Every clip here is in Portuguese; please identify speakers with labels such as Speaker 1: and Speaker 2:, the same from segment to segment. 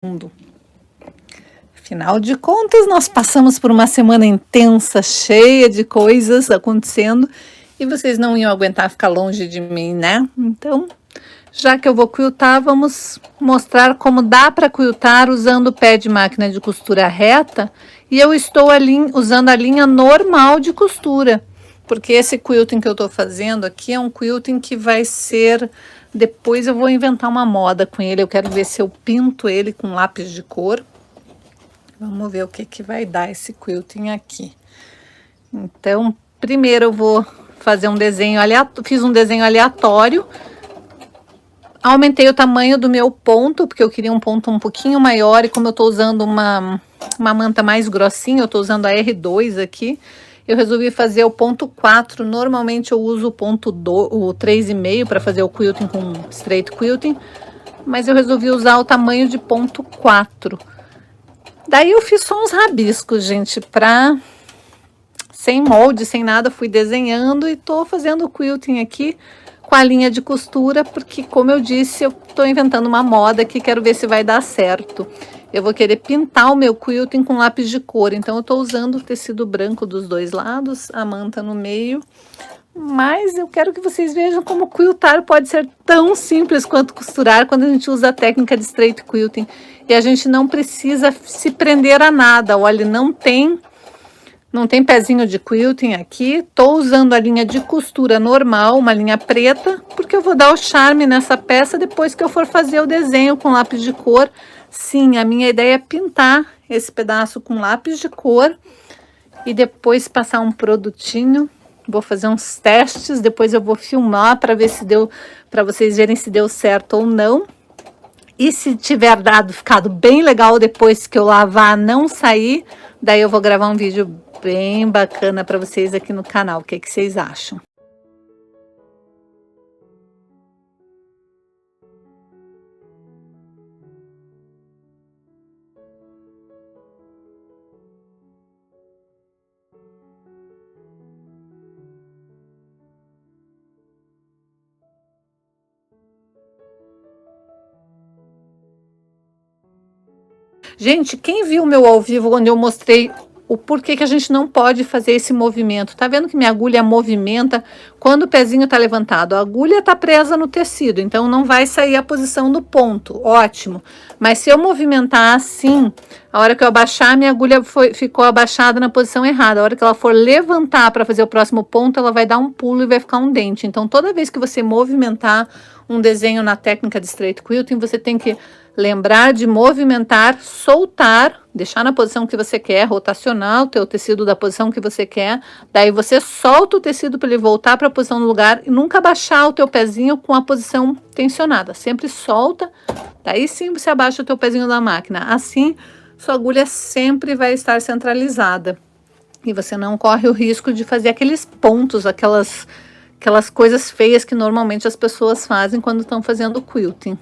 Speaker 1: mundo. Afinal de contas, nós passamos por uma semana intensa, cheia de coisas acontecendo, e vocês não iam aguentar ficar longe de mim, né? Então, já que eu vou quiltar, vamos mostrar como dá para quiltar usando o pé de máquina de costura reta, e eu estou usando a linha normal de costura, porque esse quilting que eu estou fazendo aqui é um quilting que vai ser... Depois eu vou inventar uma moda com ele, eu quero ver se eu pinto ele com lápis de cor. Vamos ver o que vai dar esse quilting aqui. Então, primeiro eu vou fazer um desenho aleatório, fiz um desenho aleatório. Aumentei o tamanho do meu ponto, porque eu queria um ponto um pouquinho maior, e como eu tô usando uma manta mais grossinha, eu tô usando a R2 aqui, eu resolvi fazer o ponto 4. Normalmente eu uso o ponto o 3,5 para fazer o quilting com straight quilting, mas eu resolvi usar o tamanho de ponto 4. Daí eu fiz só uns rabiscos, gente, sem molde, sem nada, fui desenhando e tô fazendo o quilting aqui com a linha de costura, porque, como eu disse, eu tô inventando uma moda que quero ver se vai dar certo. Eu vou querer pintar o meu quilting com lápis de cor, então eu tô usando o tecido branco dos dois lados, a manta no meio, mas eu quero que vocês vejam como quiltar pode ser tão simples quanto costurar quando a gente usa a técnica de straight quilting. E a gente não precisa se prender a nada. Olha, não tem pezinho de quilting aqui. Tô usando a linha de costura normal, uma linha preta, porque eu vou dar o charme nessa peça depois que eu for fazer o desenho com lápis de cor. Sim, a minha ideia é pintar esse pedaço com lápis de cor e depois passar um produtinho. Vou fazer uns testes, depois eu vou filmar para ver se deu, para vocês verem se deu certo ou não. E se tiver ficado bem legal depois que eu lavar, não sair, daí eu vou gravar um vídeo bem bacana para vocês aqui no canal. O que vocês acham? Gente, quem viu o meu ao vivo, onde eu mostrei o porquê que a gente não pode fazer esse movimento? Tá vendo que minha agulha movimenta quando o pezinho tá levantado? A agulha tá presa no tecido, então não vai sair a posição do ponto. Ótimo. Mas se eu movimentar assim, a hora que eu abaixar, minha agulha ficou abaixada na posição errada. A hora que ela for levantar para fazer o próximo ponto, ela vai dar um pulo e vai ficar um dente. Então, toda vez que você movimentar um desenho na técnica de straight quilting, você tem que lembrar de movimentar, soltar, deixar na posição que você quer, rotacionar o teu tecido da posição que você quer, daí você solta o tecido para ele voltar para a posição do lugar e nunca baixar o teu pezinho com a posição tensionada, sempre solta, daí sim você abaixa o teu pezinho da máquina, assim sua agulha sempre vai estar centralizada e você não corre o risco de fazer aqueles pontos, aquelas coisas feias que normalmente as pessoas fazem quando estão fazendo quilting.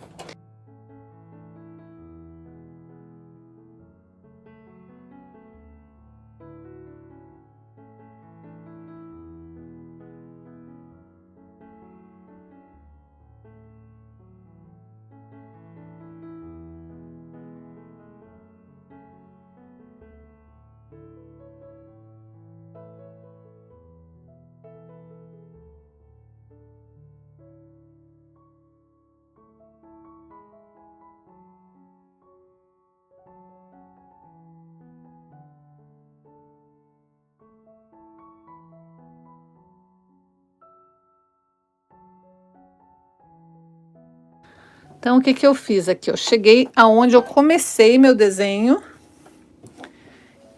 Speaker 1: Então, o que eu fiz aqui? Eu cheguei aonde eu comecei meu desenho.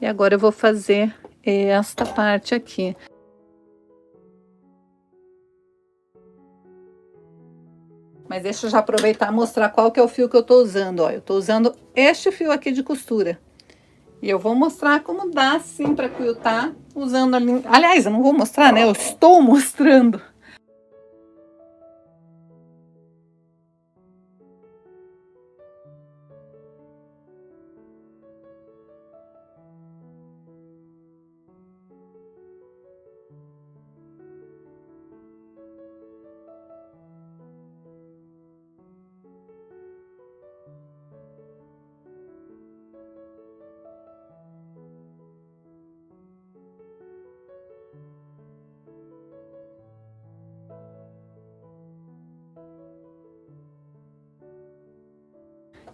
Speaker 1: E agora eu vou fazer esta parte aqui. Mas deixa eu já aproveitar e mostrar qual que é o fio que eu tô usando. Ó, eu tô usando este fio aqui de costura. E eu vou mostrar como dá, sim, para quiltar usando a linha... Aliás, eu não vou mostrar, né? Eu estou mostrando.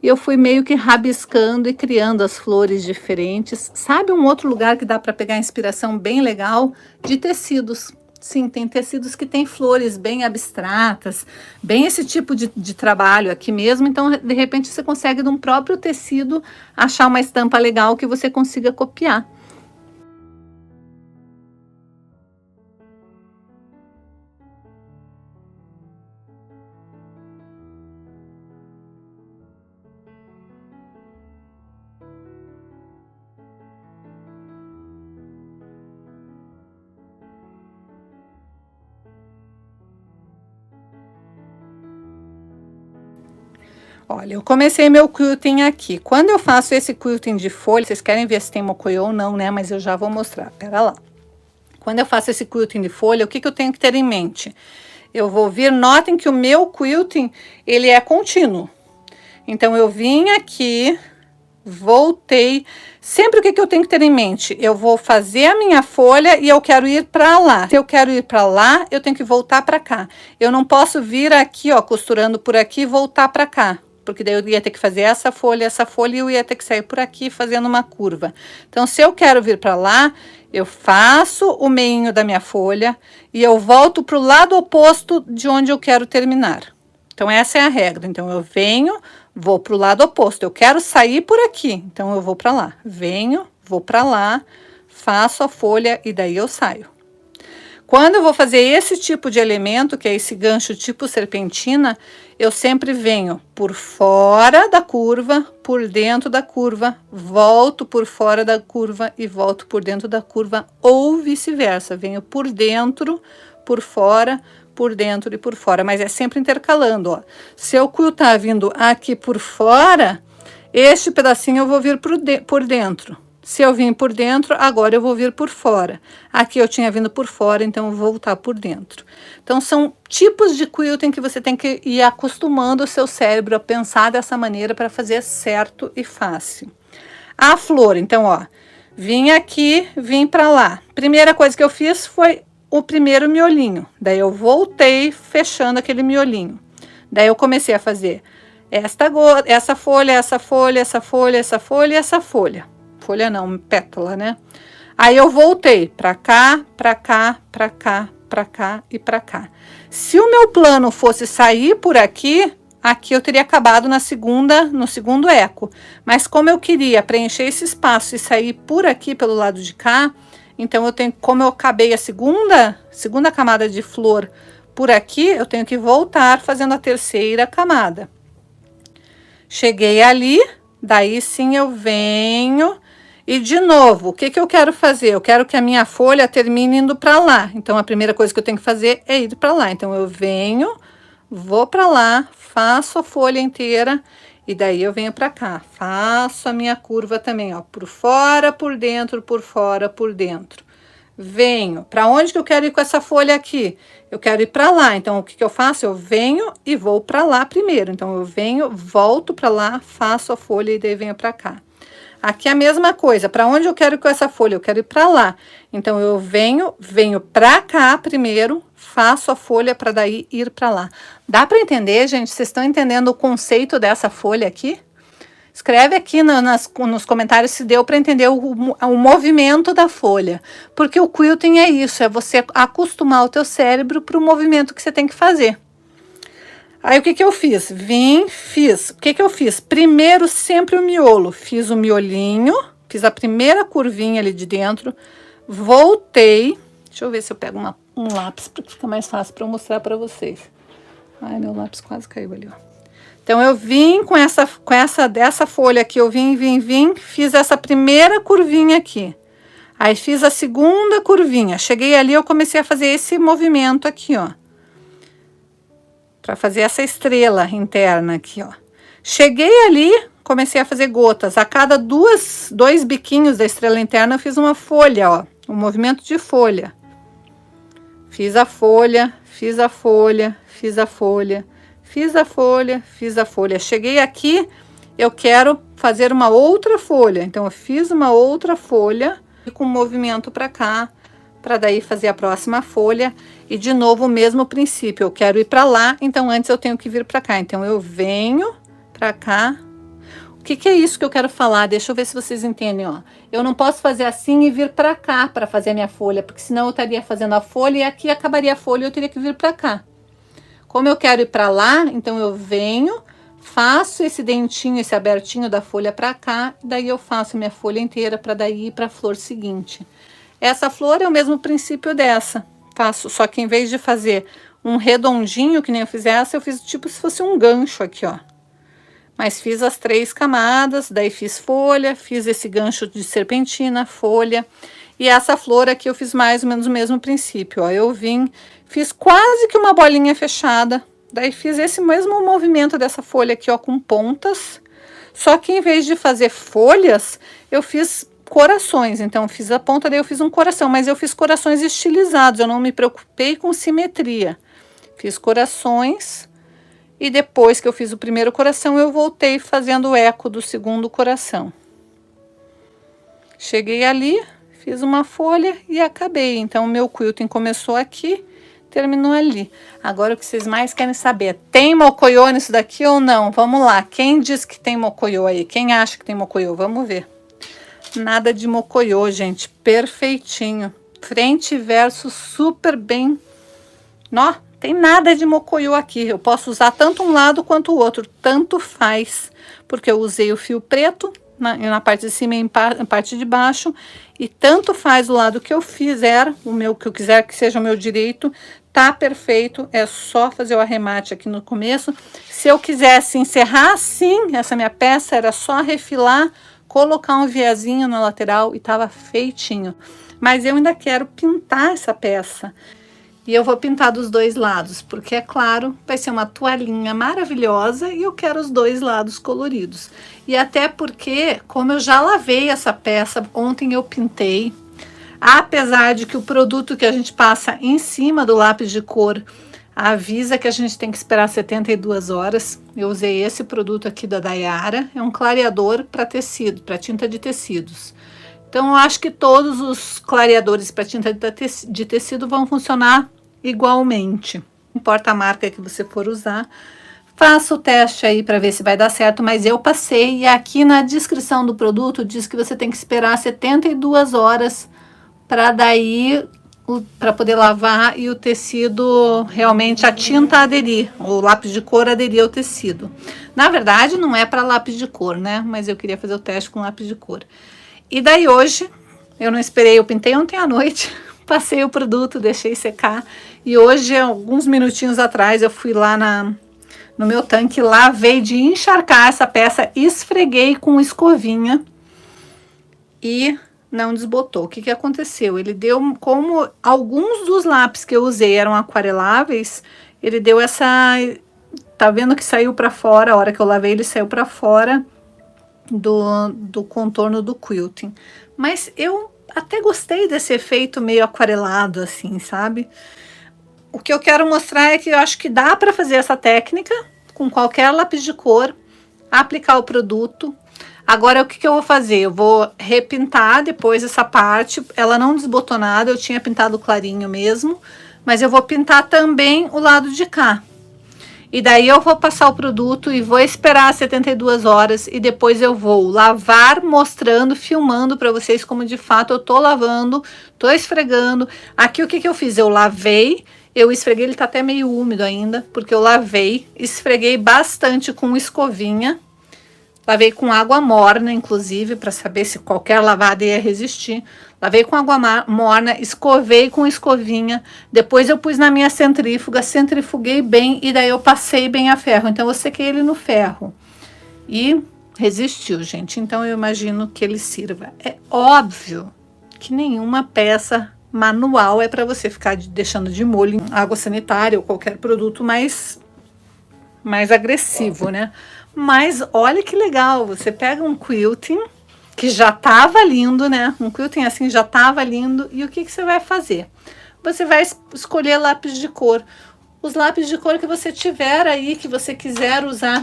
Speaker 1: e eu fui meio que rabiscando e criando as flores diferentes. Sabe um outro lugar que dá para pegar inspiração bem legal? De tecidos. Sim, tem tecidos que tem flores bem abstratas, bem esse tipo de trabalho aqui mesmo. Então, de repente, você consegue, de um próprio tecido, achar uma estampa legal que você consiga copiar. Olha, eu comecei meu quilting aqui. Quando eu faço esse quilting de folha, vocês querem ver se tem mocoyo ou não, né? Mas eu já vou mostrar, pera lá. Quando eu faço esse quilting de folha, o que que eu tenho que ter em mente? Eu vou vir, notem que o meu quilting, ele é contínuo. Então, eu vim aqui, voltei. Sempre o que que eu tenho que ter em mente? Eu vou fazer a minha folha e eu quero ir para lá. Se eu quero ir para lá, eu tenho que voltar para cá. Eu não posso vir aqui, ó, costurando por aqui e voltar para cá, porque daí eu ia ter que fazer essa folha e eu ia ter que sair por aqui fazendo uma curva. Então, se eu quero vir para lá, eu faço o meinho da minha folha e eu volto para o lado oposto de onde eu quero terminar. Então, essa é a regra. Então, eu venho, vou para o lado oposto. Eu quero sair por aqui, então eu vou para lá. Venho, vou para lá, faço a folha e daí eu saio. Quando eu vou fazer esse tipo de elemento, que é esse gancho tipo serpentina, eu sempre venho por fora da curva, por dentro da curva, volto por fora da curva e volto por dentro da curva, ou vice-versa. Venho por dentro, por fora, por dentro e por fora, mas é sempre intercalando, ó. Se eu quiltar vindo aqui por fora, este pedacinho eu vou vir por dentro. Se eu vim por dentro, agora eu vou vir por fora. Aqui eu tinha vindo por fora, então eu vou voltar por dentro. Então, são tipos de quilting que você tem que ir acostumando o seu cérebro a pensar dessa maneira para fazer certo e fácil. A flor, então, ó, vim aqui, vim para lá. Primeira coisa que eu fiz foi o primeiro miolinho. Daí eu voltei fechando aquele miolinho. Daí eu comecei a fazer essa folha, essa folha, essa folha, essa folha e essa folha. Folha não, pétala, né? Aí eu voltei para cá, para cá, para cá, para cá e para cá. Se o meu plano fosse sair por aqui, aqui eu teria acabado no segundo eco. Mas como eu queria preencher esse espaço e sair por aqui pelo lado de cá, então eu tenho, como eu acabei a segunda camada de flor por aqui, eu tenho que voltar fazendo a terceira camada. Cheguei ali, daí sim eu venho. E de novo, o que que eu quero fazer? Eu quero que a minha folha termine indo para lá. Então, a primeira coisa que eu tenho que fazer é ir para lá. Então, eu venho, vou para lá, faço a folha inteira e daí eu venho para cá. Faço a minha curva também, ó, por fora, por dentro, por fora, por dentro. Venho. Para onde que eu quero ir com essa folha aqui? Eu quero ir para lá. Então, o que que eu faço? Eu venho e vou para lá primeiro. Então, eu venho, volto para lá, faço a folha e daí venho para cá. Aqui é a mesma coisa. Para onde eu quero ir com essa folha? Eu quero ir para lá. Então, eu venho para cá primeiro, faço a folha para daí ir para lá. Dá para entender, gente? Vocês estão entendendo o conceito dessa folha aqui? Escreve aqui nos comentários se deu para entender o movimento da folha. Porque o quilting é isso, é você acostumar o teu cérebro para o movimento que você tem que fazer. Aí, o que que eu fiz? Vim, fiz. O que que eu fiz? Primeiro, sempre o miolo. Fiz o miolinho, fiz a primeira curvinha ali de dentro, voltei. Deixa eu ver se eu pego um lápis, para ficar mais fácil para eu mostrar para vocês. Ai, meu lápis quase caiu ali, ó. Então, eu vim dessa folha aqui, eu vim, fiz essa primeira curvinha aqui. Aí, fiz a segunda curvinha. Cheguei ali, eu comecei a fazer esse movimento aqui, ó. Para fazer essa estrela interna aqui, ó. Cheguei ali, comecei a fazer gotas. A cada dois biquinhos da estrela interna, eu fiz uma folha, ó. Um movimento de folha. Fiz a folha, fiz a folha, fiz a folha, fiz a folha, fiz a folha. Cheguei aqui, eu quero fazer uma outra folha. Então, eu fiz uma outra folha e com movimento para cá, para daí fazer a próxima folha. E de novo o mesmo princípio, eu quero ir para lá, então antes eu tenho que vir para cá. Então, eu venho para cá. que é isso que eu quero falar? Deixa eu ver se vocês entendem, ó. Eu não posso fazer assim e vir para cá para fazer a minha folha, porque senão eu estaria fazendo a folha e aqui acabaria a folha e eu teria que vir para cá. Como eu quero ir para lá, então eu venho, faço esse dentinho, esse abertinho da folha para cá, daí eu faço minha folha inteira para daí ir para a flor seguinte. Essa flor é o mesmo princípio dessa. Faço, só que em vez de fazer um redondinho, que nem eu fiz essa, eu fiz tipo se fosse um gancho aqui, ó. Mas fiz as 3 camadas, daí fiz folha, fiz esse gancho de serpentina, folha. E essa flor aqui eu fiz mais ou menos o mesmo princípio, ó. Eu vim, fiz quase que uma bolinha fechada, daí fiz esse mesmo movimento dessa folha aqui, ó, com pontas. Só que em vez de fazer folhas, eu fiz corações. Então, fiz a ponta, daí eu fiz um coração, mas eu fiz corações estilizados, eu não me preocupei com simetria. Fiz corações. E depois que eu fiz o primeiro coração, eu voltei fazendo o eco do segundo coração. Cheguei ali, fiz uma folha e acabei. Então, o meu quilting começou aqui, terminou ali. Agora, o que vocês mais querem saber? Tem mocoiô nisso daqui ou não? Vamos lá. Quem diz que tem mocoiô aí? Quem acha que tem mocoiô? Vamos ver. Nada de mocoiô, gente. Perfeitinho. Frente e verso super bem. Nó. Tem nada de mocoiô aqui, eu posso usar tanto um lado quanto o outro, tanto faz, porque eu usei o fio preto na parte de cima e na parte de baixo, e tanto faz o lado que eu fizer, o meu que eu quiser que seja o meu direito, tá perfeito, é só fazer o arremate aqui no começo. Se eu quisesse encerrar assim, essa minha peça, era só refilar, colocar um viezinho na lateral e tava feitinho. Mas eu ainda quero pintar essa peça. E eu vou pintar dos 2 lados, porque é claro, vai ser uma toalhinha maravilhosa e eu quero os 2 lados coloridos. E até porque, como eu já lavei essa peça, ontem eu pintei, apesar de que o produto que a gente passa em cima do lápis de cor avisa que a gente tem que esperar 72 horas. Eu usei esse produto aqui da Daiara, é um clareador para tecido, para tinta de tecidos. Então, eu acho que todos os clareadores para tinta de tecido vão funcionar igualmente. Não importa a marca que você for usar, faça o teste aí para ver se vai dar certo, mas eu passei e aqui na descrição do produto diz que você tem que esperar 72 horas para daí, para poder lavar e o tecido realmente, a tinta aderir, o lápis de cor aderir ao tecido. Na verdade, não é para lápis de cor, né? Mas eu queria fazer o teste com lápis de cor. E daí hoje, eu não esperei, eu pintei ontem à noite, passei o produto, deixei secar. E hoje, alguns minutinhos atrás, eu fui lá no meu tanque, lavei de encharcar essa peça, esfreguei com escovinha e não desbotou. O que que aconteceu? Ele deu, como alguns dos lápis que eu usei eram aquareláveis, ele deu essa... Tá vendo que saiu para fora, a hora que eu lavei ele saiu para fora do contorno do quilting. Mas eu até gostei desse efeito meio aquarelado assim, sabe? O que eu quero mostrar é que eu acho que dá para fazer essa técnica com qualquer lápis de cor, aplicar o produto. Agora, o que que eu vou fazer? Eu vou repintar depois essa parte, ela não desbotonada, eu tinha pintado clarinho mesmo, mas eu vou pintar também o lado de cá. E daí eu vou passar o produto e vou esperar 72 horas e depois eu vou lavar, mostrando, filmando para vocês como de fato eu tô lavando, tô esfregando. Aqui o que que eu fiz? Eu lavei, eu esfreguei, ele tá até meio úmido ainda, porque eu lavei, esfreguei bastante com escovinha. Lavei com água morna, inclusive, para saber se qualquer lavada ia resistir. Lavei com água morna, escovei com escovinha. Depois eu pus na minha centrífuga, centrifuguei bem e daí eu passei bem a ferro. Então eu sequei ele no ferro. E resistiu, gente. Então eu imagino que ele sirva. É óbvio que nenhuma peça manual é para você ficar deixando de molho em água sanitária ou qualquer produto mais agressivo, né? Mas olha que legal, você pega um quilting que já tava lindo, né? Um quilting assim já tava lindo. E o que que você vai fazer? Você vai escolher lápis de cor. Os lápis de cor que você tiver aí, que você quiser usar.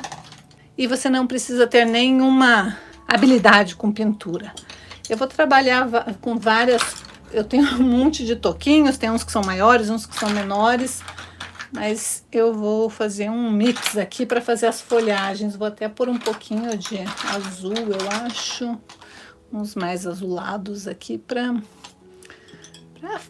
Speaker 1: E você não precisa ter nenhuma habilidade com pintura. Eu vou trabalhar com várias... Eu tenho um monte de toquinhos, tem uns que são maiores, uns que são menores. Mas eu vou fazer um mix aqui para fazer as folhagens. Vou até pôr um pouquinho de azul, eu acho. Uns mais azulados aqui para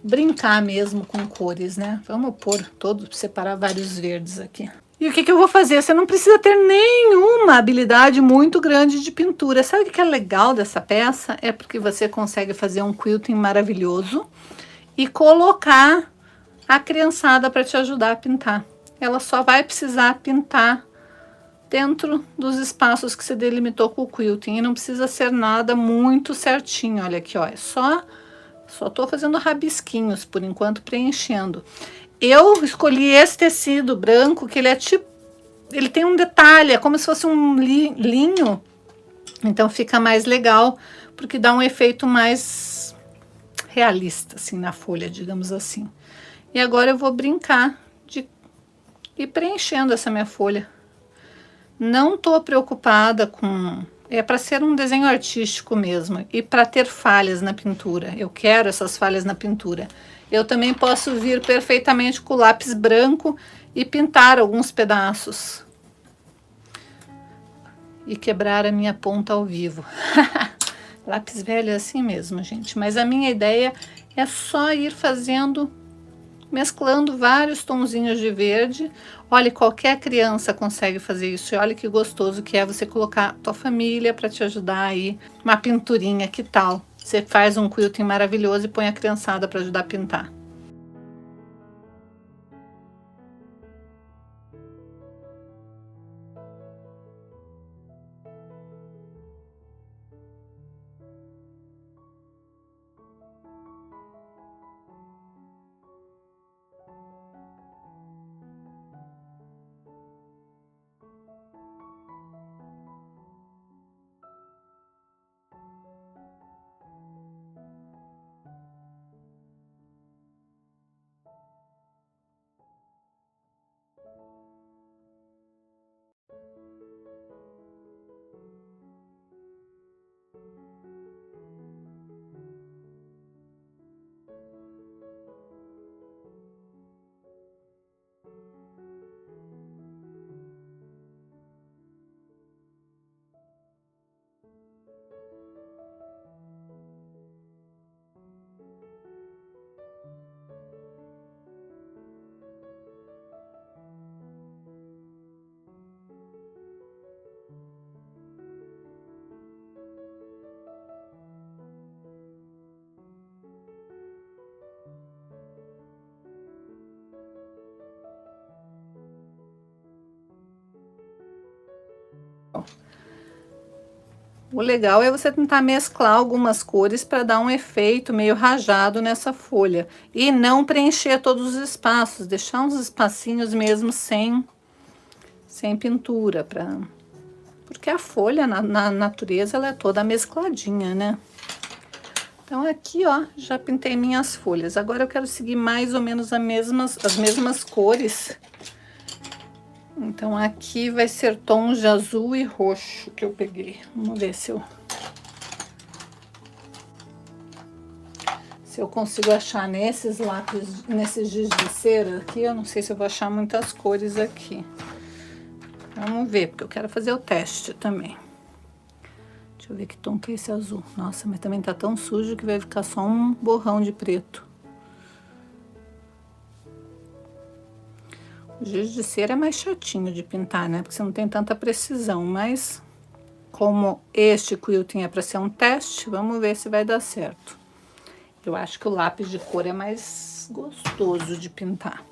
Speaker 1: brincar mesmo com cores, né? Vamos pôr todos, separar vários verdes aqui. E o que eu vou fazer? Você não precisa ter nenhuma habilidade muito grande de pintura. Sabe o que é legal dessa peça? É porque você consegue fazer um quilting maravilhoso e colocar a criançada para te ajudar a pintar. Ela só vai precisar pintar dentro dos espaços que você delimitou com o quilting. E não precisa ser nada muito certinho. Olha aqui, ó. É só tô fazendo rabisquinhos por enquanto, preenchendo. Eu escolhi esse tecido branco, que ele é tipo, ele tem um detalhe, é como se fosse um linho. Então fica mais legal, porque dá um efeito mais realista, assim, na folha, digamos assim. E agora eu vou brincar de ir preenchendo essa minha folha. Não tô preocupada com... É para ser um desenho artístico mesmo e para ter falhas na pintura. Eu quero essas falhas na pintura. Eu também posso vir perfeitamente com o lápis branco e pintar alguns pedaços. E quebrar a minha ponta ao vivo. Lápis velho é assim mesmo, gente. Mas a minha ideia é só ir fazendo, mesclando vários tonzinhos de verde. Olha, qualquer criança consegue fazer isso. E olha que gostoso que é você colocar tua família para te ajudar aí. Uma pinturinha, que tal? Você faz um quilting maravilhoso e põe a criançada para ajudar a pintar. O legal é você tentar mesclar algumas cores para dar um efeito meio rajado nessa folha. E não preencher todos os espaços, deixar uns espacinhos mesmo sem pintura. Porque a folha na natureza ela é toda mescladinha, né? Então aqui, ó, já pintei minhas folhas. Agora eu quero seguir mais ou menos as mesmas cores. Então aqui vai ser tons de azul e roxo que eu peguei. Vamos ver se eu consigo achar nesses lápis, nesses giz de cera aqui. Eu não sei se eu vou achar muitas cores aqui. Vamos ver, porque eu quero fazer o teste também. Deixa eu ver que tom que é esse azul. Nossa, mas também tá tão sujo que vai ficar só um borrão de preto. O giz de cera é mais chatinho de pintar, né? Porque você não tem tanta precisão, mas como este quilting é para ser um teste, vamos ver se vai dar certo. Eu acho que o lápis de cor é mais gostoso de pintar.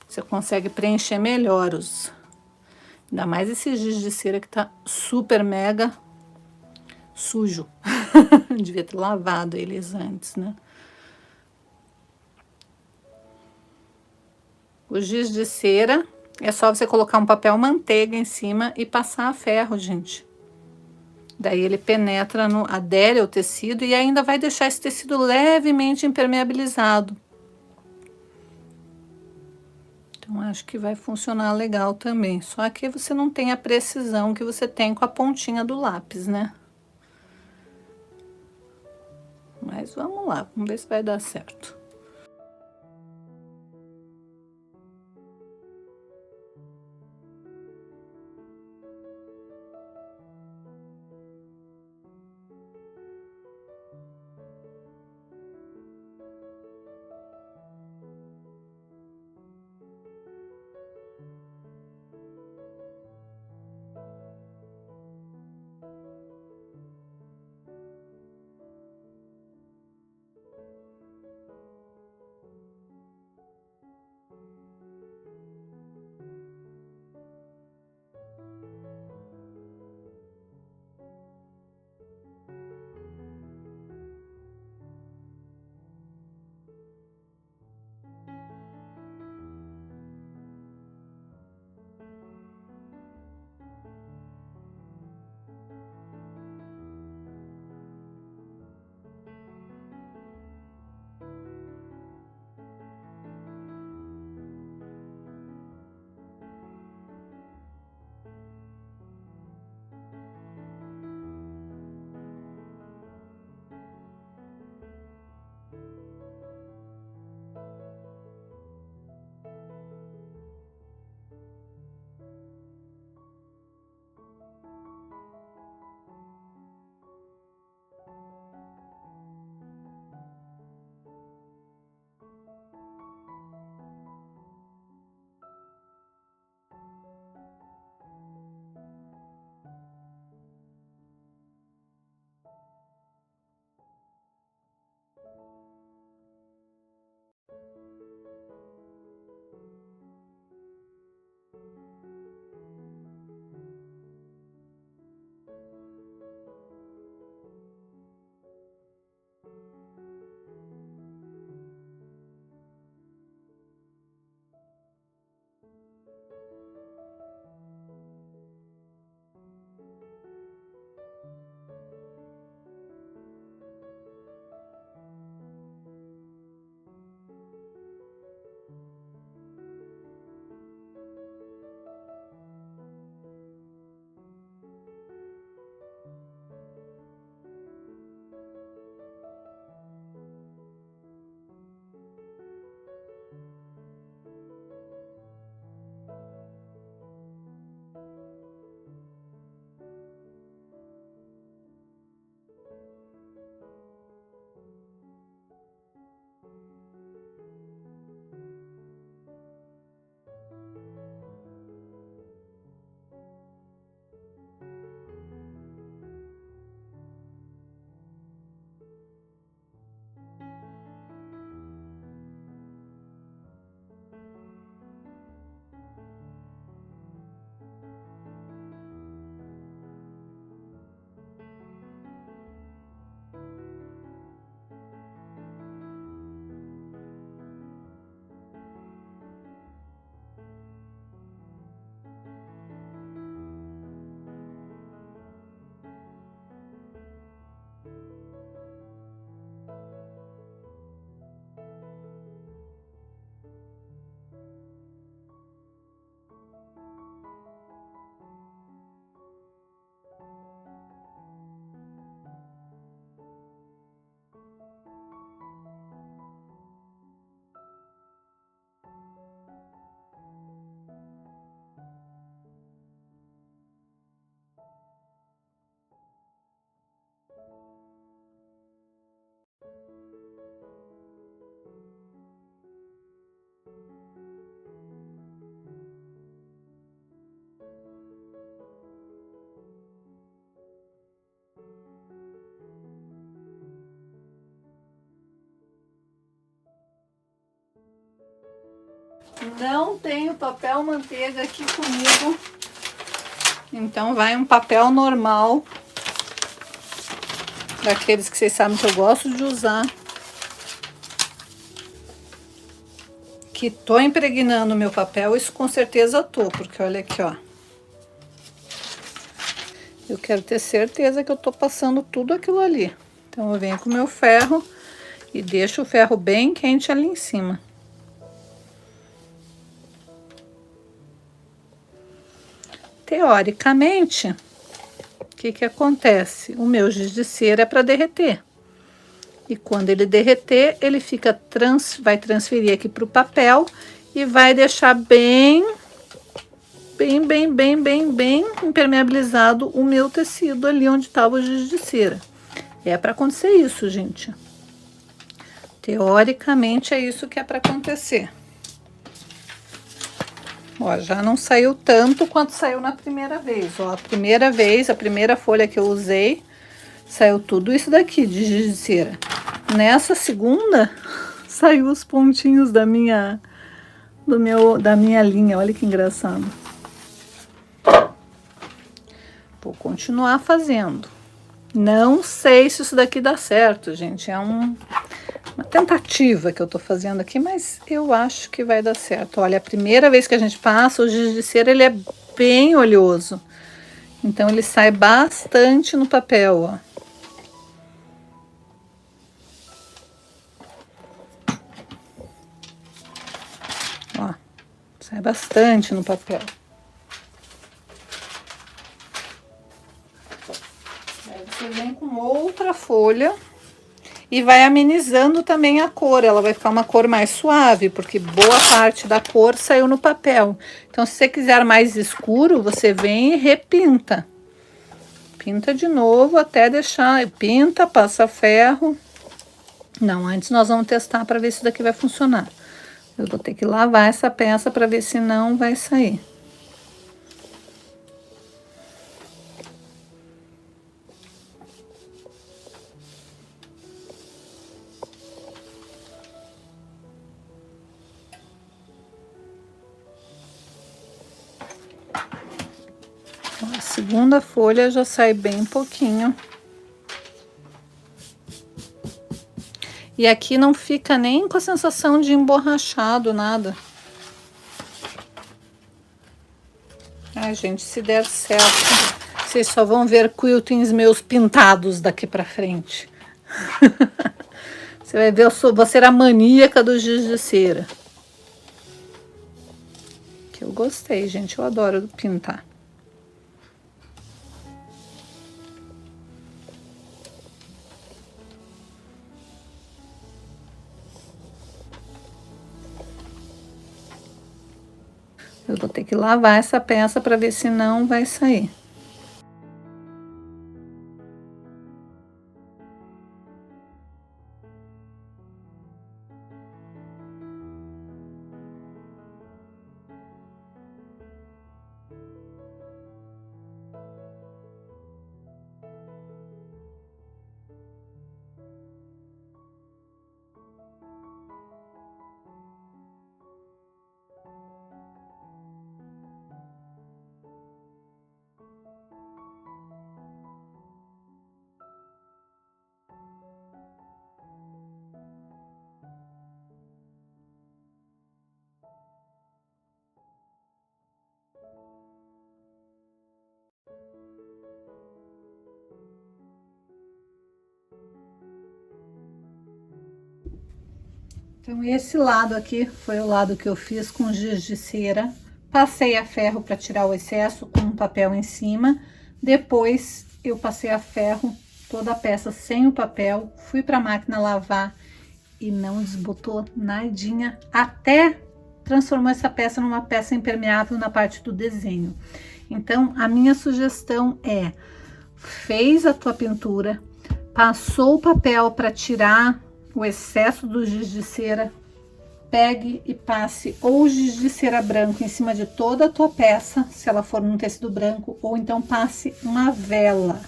Speaker 1: Você consegue preencher melhor os... Ainda mais esse giz de cera que tá super mega sujo. Devia ter lavado eles antes, né? O giz de cera é só você colocar um papel manteiga em cima e passar a ferro, gente. Daí ele penetra, adere ao tecido e ainda vai deixar esse tecido levemente impermeabilizado. Então, acho que vai funcionar legal também. Só que você não tem a precisão que você tem com a pontinha do lápis, né? Mas vamos lá, vamos ver se vai dar certo. não tenho papel manteiga aqui comigo, então vai um papel normal, daqueles que vocês sabem que eu gosto de usar, que tô impregnando o meu papel. Isso com certeza tô, porque olha aqui, ó, eu quero ter certeza que eu tô passando tudo aquilo ali. Então eu venho com o meu ferro e deixo o ferro bem quente ali em cima. Teoricamente, o que que acontece? O meu giz de cera é para derreter. E quando ele derreter, ele fica vai transferir aqui para o papel e vai deixar bem impermeabilizado o meu tecido ali onde estava o giz de cera. É para acontecer isso, gente. Teoricamente é isso que é para acontecer. Ó, já não saiu tanto quanto saiu na primeira vez. Ó, a primeira folha que eu usei, saiu tudo isso daqui de giz de cera. Nessa segunda, saiu os pontinhos da minha linha. Olha que engraçado. Vou continuar fazendo. Não sei se isso daqui dá certo, gente. É uma tentativa que eu tô fazendo aqui, mas eu acho que vai dar certo. Olha, a primeira vez que a gente passa, o giz de cera, ele é bem oleoso. Então, ele sai bastante no papel, ó. Ó, sai bastante no papel. Aí você vem com outra folha e vai amenizando também a cor. Ela vai ficar uma cor mais suave, porque boa parte da cor saiu no papel. Então, se você quiser mais escuro, você vem e repinta. Pinta de novo até deixar, pinta, passa ferro. Não, antes nós vamos testar para ver se isso daqui vai funcionar. Eu vou ter que lavar essa peça para ver se não vai sair. A segunda folha já sai bem pouquinho. E aqui não fica nem com a sensação de emborrachado, nada. Ai, gente, se der certo, vocês só vão ver quiltings meus pintados daqui pra frente. Você vai ver, vou ser a maníaca do giz de cera. Que eu gostei, gente, eu adoro pintar. Eu vou ter que lavar essa peça para ver se não vai sair. Então, esse lado aqui foi o lado que eu fiz com giz de cera. Passei a ferro para tirar o excesso com um papel em cima. Depois, eu passei a ferro toda a peça sem o papel. Fui para a máquina lavar e não desbotou nadinha. Até transformou essa peça numa peça impermeável na parte do desenho. Então, a minha sugestão é: fez a tua pintura, passou o papel para tirar o excesso do giz de cera, pegue e passe ou o giz de cera branco em cima de toda a tua peça, se ela for num tecido branco, ou então passe uma vela.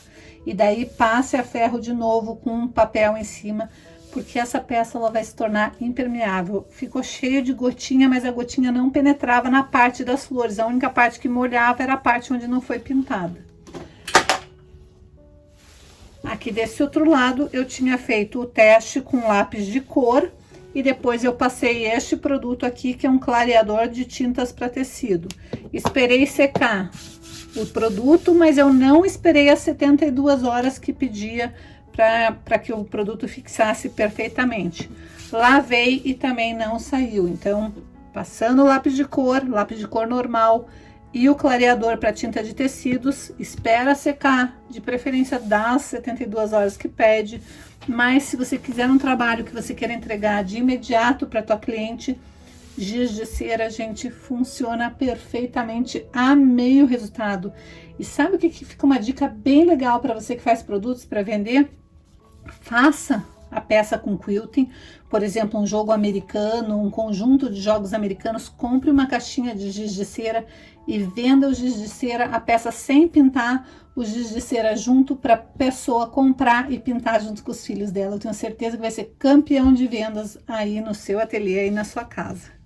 Speaker 1: E daí passe a ferro de novo com um papel em cima porque essa peça ela vai se tornar impermeável. Ficou cheio de gotinha, mas a gotinha não penetrava na parte das flores. A única parte que molhava era a parte onde não foi pintada. Aqui desse outro lado eu tinha feito o teste com lápis de cor e depois eu passei este produto aqui, que é um clareador de tintas para tecido. Esperei secar o produto, mas eu não esperei as 72 horas que pedia para que o produto fixasse perfeitamente. Lavei e também não saiu. Então, passando o lápis de cor normal e o clareador para tinta de tecidos, espera secar, de preferência das 72 horas que pede. Mas se você quiser um trabalho que você queira entregar de imediato para tua cliente, giz de cera, gente, funciona perfeitamente. Amei o resultado. E sabe o que fica uma dica bem legal para você que faz produtos para vender? Faça a peça com quilting, por exemplo, um jogo americano, um conjunto de jogos americanos. Compre uma caixinha de giz de cera e venda o giz de cera, a peça sem pintar, o giz de cera junto, para a pessoa comprar e pintar junto com os filhos dela. Eu tenho certeza que vai ser campeão de vendas aí no seu ateliê e na sua casa.